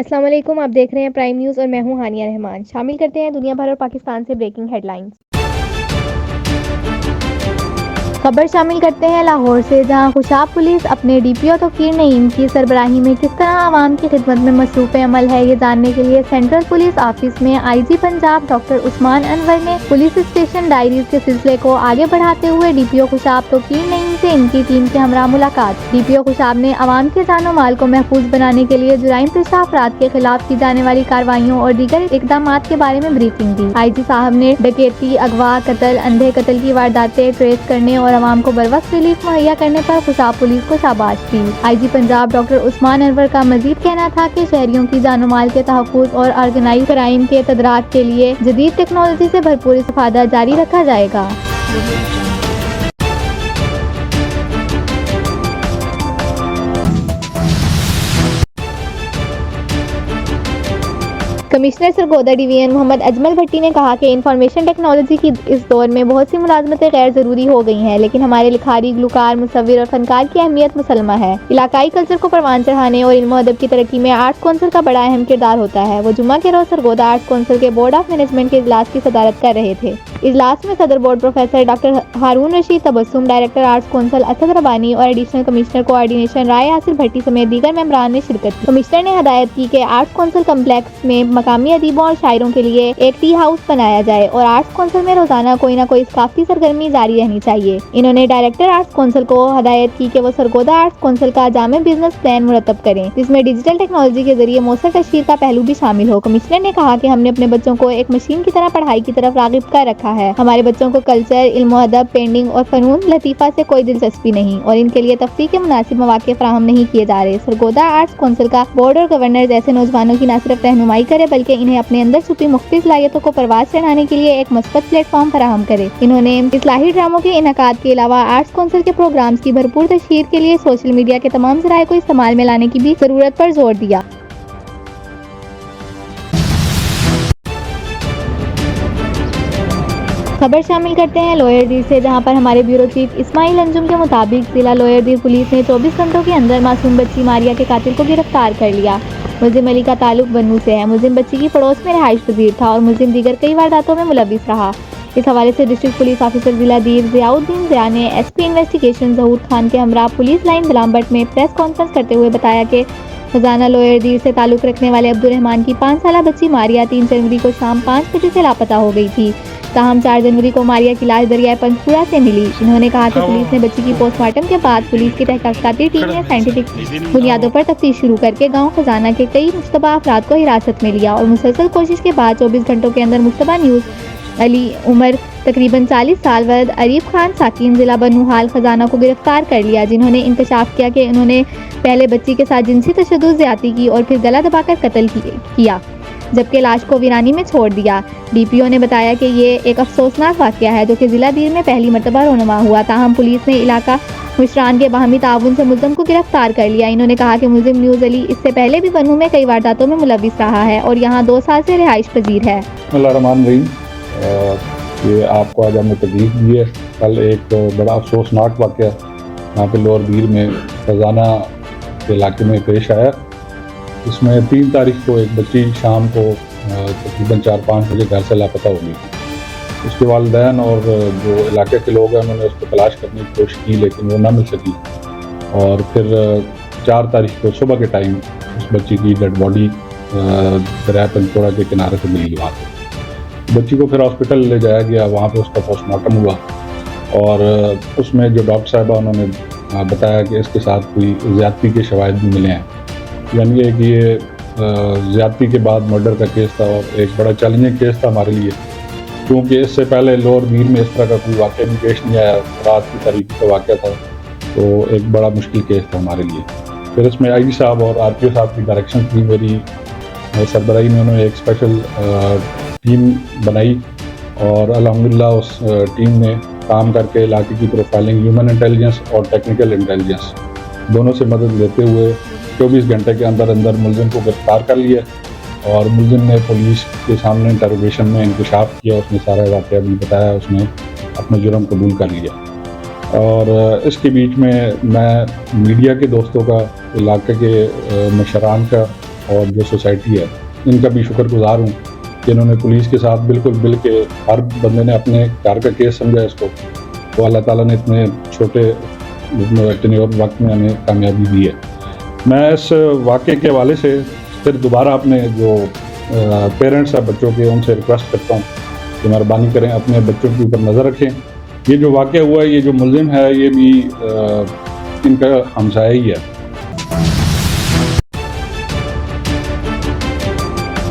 अस्सलाम वालेकुम, आप देख रहे हैं प्राइम न्यूज़ और मैं हूं हानिया रहमान। शामिल करते हैं दुनिया भर और पाकिस्तान से ब्रेकिंग हेडलाइंस। खबर शामिल करते हैं लाहौर से, जहां खुशाब पुलिस अपने डीपीओ तौकीर नईम की सरबराही में किस तरह आवाम की खिदमत में मसरूफ़ अमल है, ये जानने के लिए सेंट्रल पुलिस ऑफिस में आईजी पंजाब डॉक्टर उस्मान अनवर ने पुलिस स्टेशन डायरीज के सिलसिले को आगे बढ़ाते हुए डीपीओ खुशाब तौकीर नईम से इनकी टीम के हमरा मुलाकात। डीपीओ खुशाब ने आवाम के जानो माल को महफूज बनाने के लिए जुराइम पेशा अफराद के खिलाफ की जाने वाली कार्रवाइयों और दीगर इकदामात के बारे में ब्रीफिंग दी। आईजी साहब ने डकैती, अगवा, कत्ल, अंधे कत्ल की वारदातें ट्रेस करने और आवाम को बरवक्त रिलीफ मुहैया करने पर खुशाब पुलिस को शाबाश दी। आईजी पंजाब डॉक्टर उस्मान अनवर का मजीद कहना था कि शहरियों की जानो माल के तहफ़्फ़ुज़ और ऑर्गेनाइज क्राइम के तदराक के लिए जदीद टेक्नोलॉजी से भरपूर इस्तेफादा जारी रखा जाएगा। कमिश्नर सरगोदा डिवीजन मोहम्मद अजमल भट्टी ने कहा कि इंफॉर्मेशन टेक्नोलॉजी की इस दौर में बहुत सी मुलाजमतें गैर ज़रूरी हो गई हैं, लेकिन हमारे लिखारी, गुलकार, मुसव्विर और फनकार की अहमियत मुसल्लमा है। इलाकाई कल्चर को परवान चढ़ाने और इल्म अदब की तरक्की में आर्ट्स कौंसिल का बड़ा अहम किरदार होता है। वो जुम्मा के रोज सरगोदा आर्ट्स कौंसिल के बोर्ड ऑफ मैनेजमेंट के इजलास की सदारत कर रहे थे। इजलास में सदर board professor doctor Haroon Rashid Tabassum, director arts council Asad Rabbani और एडिशनल कमिश्नर कोऑर्डिनेशन राय हासिल भट्टी समेत दीगर मेंबरान ने शिरकत की। कमिश्नर ने हदायत की कि आर्ट्स कौंसिल कम्प्लेक्स में मकामी अदीबों और शायरों के लिए एक टी हाउस बनाया जाए और आर्ट्स कौंसिल में रोजाना कोई न कोई सकाफती सरगर्मी जारी रहनी चाहिए। इन्होंने डायरेक्टर आर्ट्स कौंसिल को हदायत की कि वो सरगोदा आर्ट्स कौंसिल का जामे बिजनेस प्लान मुरतब करें, जिसमें डिजिटल टेक्नोलॉजी के जरिए मौसर तशहीर का पहलू भी शामिल हो। कमिश्नर ने कहा कि हमने अपने बच्चों को एक मशीन की तरह पढ़ाई की तरफ रागिब कर रखा है। हमारे बच्चों को कल्चर, इल्म अदब, पेंटिंग और फनून लतीफ़ा से कोई दिलचस्पी नहीं और इनके लिए तफरीह के मुनासिब मौके फराहम नहीं किए जा रहे। सरगोदा आर्ट्स कौंसिल का बोर्ड और गवर्नर जैसे नौजवानों की न सिर्फ रहनुमाई करे बल्कि इन्हें अपने अंदर छुपी मुख्तलिफ सलाहियतों को परवाज चढ़ाने के लिए एक मस्बत प्लेटफॉर्म फराहम करे। इन्होंने इस्लाही ड्रामों के इनकाद के अलावा आर्ट्स कौंसिल के प्रोग्राम्स की भरपूर तशहीर के लिए सोशल मीडिया के तमाम ज़राए को इस्तेमाल में लाने की भी जरूरत पर जोर दिया। खबर शामिल करते हैं लोयरदीर से, जहां पर हमारे ब्यूरो चीफ इस्माइल अंजुम के मुताबिक जिला लोयरदीर पुलिस ने 24 घंटों के अंदर मासूम बच्ची मारिया के कातिल को गिरफ्तार कर लिया। मुलजिम अली का ताल्लुक बन्नू से है। मुलजिम बच्ची की पड़ोस में रिहाइश पजीर था और मुलजिम दीगर कई वारदातों में मुलविस रहा। इस हवाले से डिस्ट्रिक्ट पुलिस ऑफिसर जिला दीर ज़ियाउद्दीन ज़िया ने एसपी इन्वेस्टिगेशन जहूर खान के हमरा पुलिस लाइन बिलामबट में प्रेस कॉन्फ्रेंस करते हुए बताया कि खजाना लोयरदीर से ताल्लुक रखने वाले अब्दुल रहमान की 5 साला बच्ची मारिया 3 जनवरी को शाम 5 बजे से लापता हो गई थी। ताहम 4 जनवरी को मारिया की लाश दरियाए पंचपुरा से मिली। उन्होंने कहा कि पुलिस ने बच्ची की पोस्टमार्टम के बाद पुलिस की तहकीकाती टीम ने साइंटिफिक बुनियादों पर तफ्तीश शुरू करके गांव खजाना के कई मुश्तबा अफराद को हिरासत में लिया और मुसलसल कोशिश के बाद 24 घंटों के अंदर मुश्तबा न्यूज़ अली उमर तकरीबन 40 साल वद अरीफ खान साकिन जिला बनुहाल खजाना को गिरफ्तार कर लिया, जिन्होंने इंकशाफ किया कि उन्होंने पहले बच्ची के साथ जिनसी तशद्दुद ज्यादती की और फिर गला दबाकर कत्ल किया, जबकि लाश को वीरानी में छोड़ दिया। डीपीओ ने बताया कि ये एक अफसोसनाक वाक़या है जो कि जिला दीर में पहली मरतबा रोनुमा हुआ। ताहम पुलिस ने इलाका मुशरान के बाहमी ताउन से मुलजिम को गिरफ्तार कर लिया। इन्होंने कहा कि मुलजिम न्यूज़ अली इससे पहले भी बन्नू में कई वारदातों में मुलविस रहा है और यहाँ 2 साल से रिहाइश पजीर है। ये आपको आज हमने तकलीफ दी है। कल एक बड़ा अफसोसनाक वाक़या यहाँ पे लोअर दीर में खजाना के इलाके में पेश आया। इसमें 3 तारीख को एक बच्ची शाम को तकरीबन 4-5 बजे घर से लापता हो गई थी। उसके वालिदैन और जो इलाके के लोग हैं उन्होंने उसको तलाश करने की कोशिश की लेकिन वो ना मिल सकी और फिर 4 तारीख को सुबह के टाइम उस बच्ची की डेड बॉडी दरिया पंचपोरा के किनारे से मिली। वहाँ से बच्ची को फिर हॉस्पिटल ले जाया गया, वहाँ पे उसका पोस्टमार्टम हुआ और उसमें जो डॉक्टर साहबा उन्होंने बताया कि इसके साथ कोई ज़्यादती के शवाहिद भी मिले हैं। यानी कि ये ज़्यादती के बाद मर्डर का केस था और एक बड़ा चैलेंजिंग केस था हमारे लिए, क्योंकि इससे पहले लोअर दीर में इस तरह का कोई वाक़या भी पेश नहीं आया। रात की तारीख का वाक़या था तो एक बड़ा मुश्किल केस था हमारे लिए। फिर इसमें आईजी साहब और आरपीओ साहब की डायरेक्शन थी, मेरी सरबराही में उन्होंने एक स्पेशल टीम बनाई और अल्हम्दुलिल्लाह उस टीम ने काम करके इलाके की प्रोफाइलिंग, ह्यूमन इंटेलिजेंस और टेक्निकल इंटेलिजेंस दोनों से मदद लेते हुए 24 घंटे के अंदर अंदर मुलजिम को गिरफ्तार कर लिया और मुलजिम ने पुलिस के सामने इंटरोगेशन में इंकशाफ किया। उसने सारा वाक़या भी बताया, उसने अपना जुर्म कबूल कर लिया। और इसके बीच में मैं मीडिया के दोस्तों का, इलाके के मशरान का और जो सोसाइटी है, इनका भी शुक्रगुजार हूँ कि इन्होंने पुलिस के साथ बिल्कुल मिल के, हर बंदे ने अपने घर का केस समझा इसको, तो अल्लाह ताला ने इतने छोटे टेन्योर वक्त में हमें कामयाबी दी है। मैं इस वाक़े के हवाले से फिर दोबारा अपने जो पेरेंट्स हैं बच्चों के, उनसे रिक्वेस्ट करता हूँ कि मेहरबानी करें, अपने बच्चों के ऊपर नज़र रखें। ये जो वाक़या हुआ है, ये जो मुल्ज़िम है, ये भी इनका हमसाया ही है।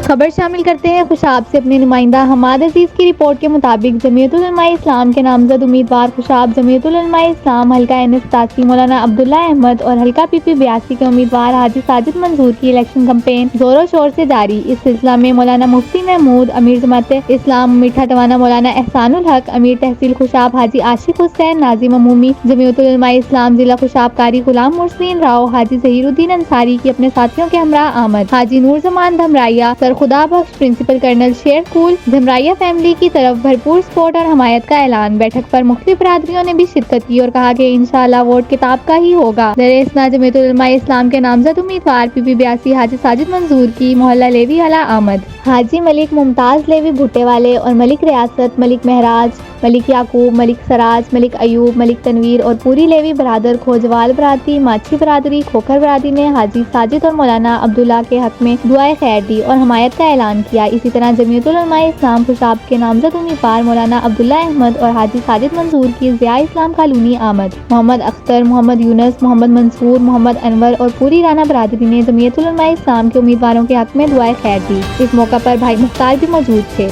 खबर शामिल करते हैं खुशाब से अपने नुमाइंदा हमाद अजीज़ की रिपोर्ट के मुताबिक जमीयतुल उलमा इस्लाम के नामजद उम्मीदवार खुशाब जमीयतुल उलमा इस्लाम हल्का NS87 मौलाना अब्दुल्ला अहमद और हल्का PP 82 के उम्मीदवार हाजी साजिद मंजूर की इलेक्शन कैंपेन जोरों शोर से जारी। इस सिलसिला में मौलाना मुफ्ती महमूद, अमीर जमात इस्लाम मीठा टवाना मौलाना एहसानुल हक, अमीर तहसील खुशाब हाजी आशिक हुसैन, नाजिम अमूमी जमीयतुल उलमा इस्लाम जिला खुशाब कारी गुलाम मुर्सलीन राव, हाजी ज़हीरुद्दीन अंसारी की अपने साथियों के हमरा आमद, हाजी नूर जमान धमराइया, सर खुदा बख्श, प्रिंसिपल कर्नल शेर कुल, धमराइया फैमिली की तरफ भरपूर सपोर्ट और हमायत का ऐलान। बैठक पर मुख्तलिफ बरादरियों ने भी शिरकत की और कहा कि इंशाअल्लाह वोट किताब का ही होगा। दरअसल जमीयतुल उलमा इस्लाम के नामजद उम्मीदवार PP 82 हाजी साजिद मंजूर की मोहल्ला लेवी अला आमद, हाजी मलिक मुमताज लेवी भुट्टे वाले और मलिक रियासत, मलिक महराज, मलिक याकूब, मलिक सराज, मलिक अयूब, मलिक तनवीर और पूरी लेवी बरादर, खोजवाल बरादरी, माछी बरादरी, खोखर बरादरी ने हाजी साजिद और मौलाना अब्दुल्ला के हक में दुआए खैर दी और हमायत का ऐलान किया। इसी तरह जमीयतुल उलमा इस्लाम खुशाब के नामजद उम्मीदवार मौलाना अब्दुल्ला अहमद और हाजी साजिद मंजूर की ज़िया इस्लाम कॉलोनी आमद, मोहम्मद अख्तर, मोहम्मद यूनस, मोहम्मद मंसूर, मोहम्मद अनवर और पूरी राना बरादरी ने जमीयतुल उलमा इस्लाम के उम्मीदवारों के हक में दुआए खैर दी। इस मौका पर भाई मुख्तार भी मौजूद थे।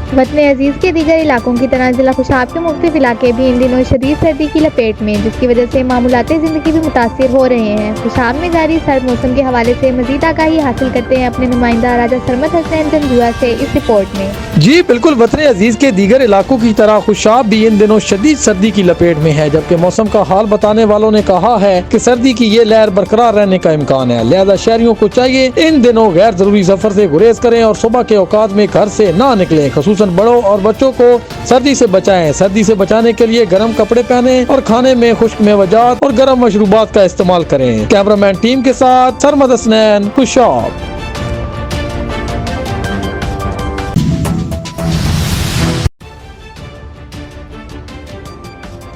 वतन अजीज़ के दीगर इलाकों की तरह जिला खुशाब के मुख्तलिफ इलाके भी इन दिनों शदीद सर्दी की लपेट में, जिसकी वजह से मामूलाते ज़िंदगी भी मुतासिर हो रहे हैं। खुशाब में जारी सर्द मौसम के हवाले से मज़ीद आगाही हासिल करते हैं अपने नुमाइंदा राजा सरमद हसनैन जंजुआ से इस रिपोर्ट में। जी बिल्कुल, वतन अजीज़ के दीगर इलाकों की तरह खुशाब भी इन दिनों शदीद सर्दी की लपेट में है, जबकि मौसम का हाल बताने वालों ने कहा है कि सर्दी की ये लहर बरकरार रहने का इम्कान है। लिहाजा शहरियों को चाहिए इन दिनों गैर जरूरी सफर से गुरेज करें और सुबह के औकात में घर से ना निकलें। खसूसन बड़ों और बच्चों को सर्दी से बचाएं। सर्दी से बचाने के लिए गर्म कपड़े पहने और खाने में खुश्क मेवजात और गर्म मशरूबात का इस्तेमाल करें। कैमरामैन टीम के साथ सरमद हसनैन, खुशाब।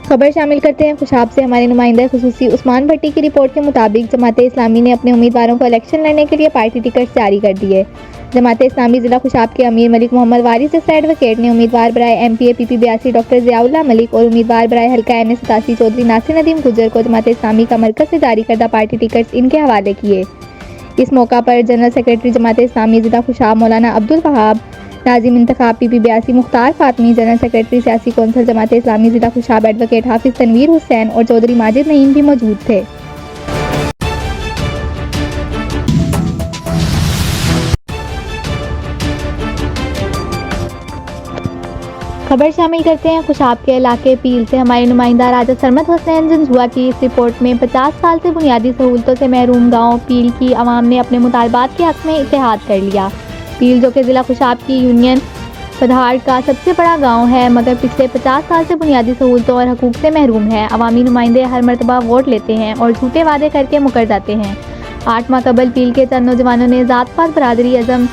खबर शामिल करते हैं खुशाब से हमारे नुमाइंदा खुसूसी उस्मान भट्टी की रिपोर्ट के मुताबिक जमात इस्लामी ने अपने उम्मीदवारों को इलेक्शन लड़ने के लिए पार्टी टिकट जारी कर दिए। जमात इस्लामी जिला खुशाब के अमीर मलिक मोहम्मद वारिस एडवोकेट ने उम्मीदवार बराए MPA PP 82 doctor Ziaullah Malik और उम्मीदवार बराए हल्का NS87 चौधरी नासिर नदीम गुजर को जमात इस्लामी का मरकज से जारी करदा पार्टी टिकट इनके हवाले किए। इस मौका पर जनरल सेक्रेटरी जमात इस्लामी जिला खुशाब मौलाना अब्दुल वहाब, नाजिम इंतखाब PP 82 Mukhtar Fatmi, general secretary सियासी कौंसल जमात इस्लामी जिला खुशाब एडवोकेट हाफिज तनवीर हुसैन और चौधरी माजिद नईम भी मौजूद थे। खबर शामिल करते हैं खुशाब के इलाके पील से हमारे नुमाइंदा राजा सरमद हसनैन जंजुआ की इस रिपोर्ट में 50 साल से बुनियादी सहूलतों से महरूम गांव पील की आवाम ने अपने मुतालबात के हक में इत्तेहाद कर लिया। पील जो कि ज़िला खुशाब की यूनियन पधार का सबसे बड़ा गांव है, मगर पिछले 50 साल से बुनियादी सहूलतों और हकूक़ से महरूम है। अवामी नुमाइंदे हर मरतबा वोट लेते हैं और झूठे वादे करके मुकर जाते हैं। 8 माह कबल पील के चंद नौजवानों ने ज़ात पात बरादरी अज़म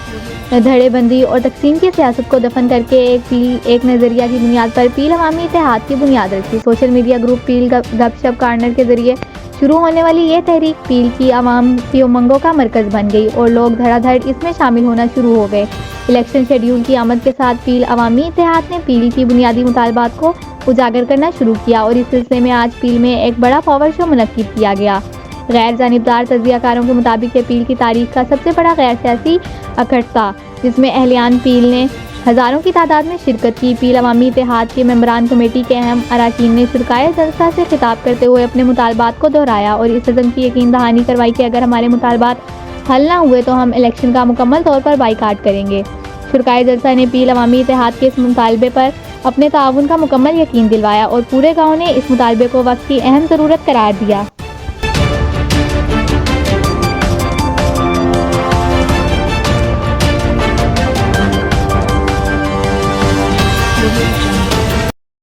धड़ेबंदी और तकसीम की सियासत को दफन करके एक नज़रिया की बुनियाद पर पील अवामी इत्तेहाद की बुनियाद रखी। सोशल मीडिया ग्रुप पील गपशप कार्नर के जरिए शुरू होने वाली ये तहरीक पील की आवाम की उमंगों का मरकज़ बन गई और लोग धड़ाधड़ इसमें शामिल होना शुरू हो गए। इलेक्शन शेड्यूल की आमद के साथ पील अवामी इत्तेहाद ने पील की बुनियादी मुतालबात को उजागर करना शुरू किया और इस सिलसिले में आज पील में एक बड़ा पावर शो मुनक्किद किया गया। गैर जानिबदार तज्जियाकारों के मुताबिक ये पील की तारीख का सबसे बड़ा गैर सियासी अखड़ था, जिसमें अहलियान पील ने हज़ारों की तादाद में शिरकत की। पील अवामी इत्तेहाद के मेंबरान कमेटी के अहम अरकान ने शुरकाए जलसा से खिताब करते हुए अपने मुतालबात को दोहराया और इस अज़म की यकीन दहानी करवाई कि अगर हमारे मुतालबात हल ना हुए तो हम इलेक्शन का मुकम्मल तौर पर बाइकाट करेंगे। शुरकाए जलसा ने पील अवामी इत्तेहाद के इस मुतालबे पर अपने ताउन का मुकम्मल यकीन दिलवाया और पूरे गाँव ने इस मुतालबे को वक्त की अहम ज़रूरत करार दिया।